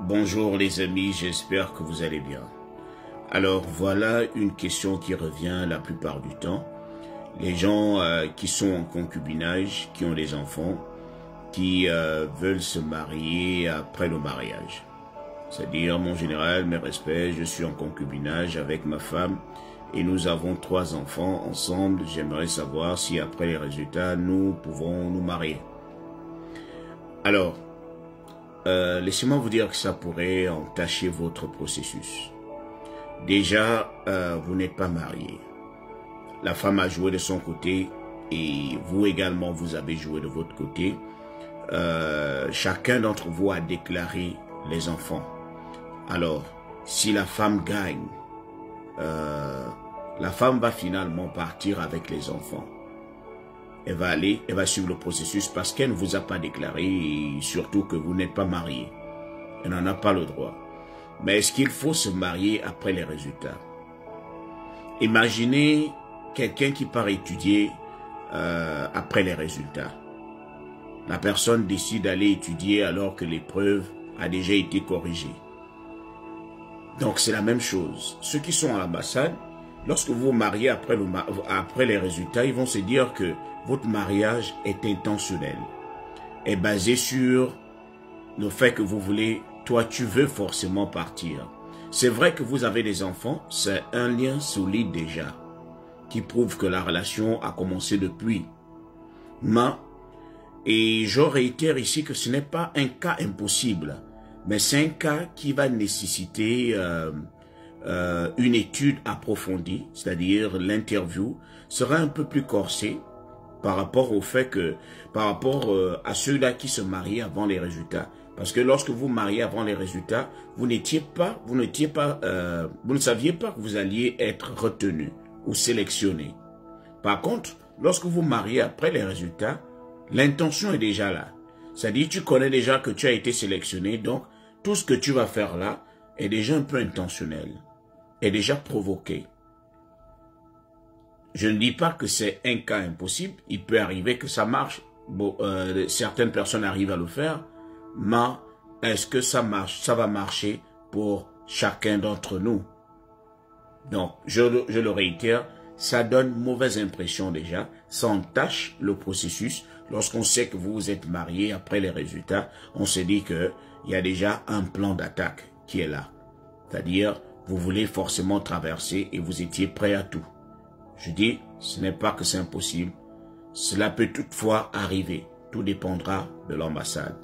Bonjour les amis, j'espère que vous allez bien. Alors voilà une question qui revient la plupart du temps. Les gens qui sont en concubinage, qui ont des enfants, qui veulent se marier après le mariage. C'est-à-dire, mon général, mes respects, je suis en concubinage avec ma femme et nous avons 3 enfants ensemble. J'aimerais savoir si après les résultats, nous pouvons nous marier. Alors, laissez-moi vous dire que ça pourrait entacher votre processus. Déjà, vous n'êtes pas marié. La femme a joué de son côté et vous également, vous avez joué de votre côté. Chacun d'entre vous a déclaré les enfants. Alors, si la femme gagne, la femme va finalement partir avec les enfants. Elle va suivre le processus parce qu'elle ne vous a pas déclaré et surtout que vous n'êtes pas marié. Elle n'en a pas le droit. Mais est-ce qu'il faut se marier après les résultats? Imaginez quelqu'un qui part étudier après les résultats. La personne décide d'aller étudier alors que l'épreuve a déjà été corrigée. Donc c'est la même chose. Ceux qui sont à l'ambassade, lorsque vous vous mariez après les résultats, ils vont se dire que votre mariage est intentionnel, est basé sur le fait que vous voulez, toi tu veux forcément partir. C'est vrai que vous avez des enfants, c'est un lien solide déjà, qui prouve que la relation a commencé depuis. Et je réitère ici que ce n'est pas un cas impossible, mais c'est un cas qui va nécessiter une étude approfondie, c'est-à-dire l'interview sera un peu plus corsée par rapport au fait que, par rapport à ceux-là qui se marient avant les résultats. Parce que lorsque vous mariez avant les résultats, vous ne saviez pas que vous alliez être retenu ou sélectionné. Par contre, lorsque vous mariez après les résultats, l'intention est déjà là. C'est-à-dire, tu connais déjà que tu as été sélectionné, donc tout ce que tu vas faire là est déjà un peu intentionnel, est déjà provoqué. Je ne dis pas que c'est un cas impossible, il peut arriver que ça marche. Bon, certaines personnes arrivent à le faire, mais est-ce que ça marche? Ça va marcher pour chacun d'entre nous. Donc, je le réitère, ça donne mauvaise impression déjà, ça entache le processus. Lorsqu'on sait que vous vous êtes marié après les résultats, on se dit qu'il y a déjà un plan d'attaque qui est là. C'est-à-dire, vous voulez forcément traverser et vous étiez prêt à tout. Je dis, ce n'est pas que c'est impossible. Cela peut toutefois arriver. Tout dépendra de l'ambassade.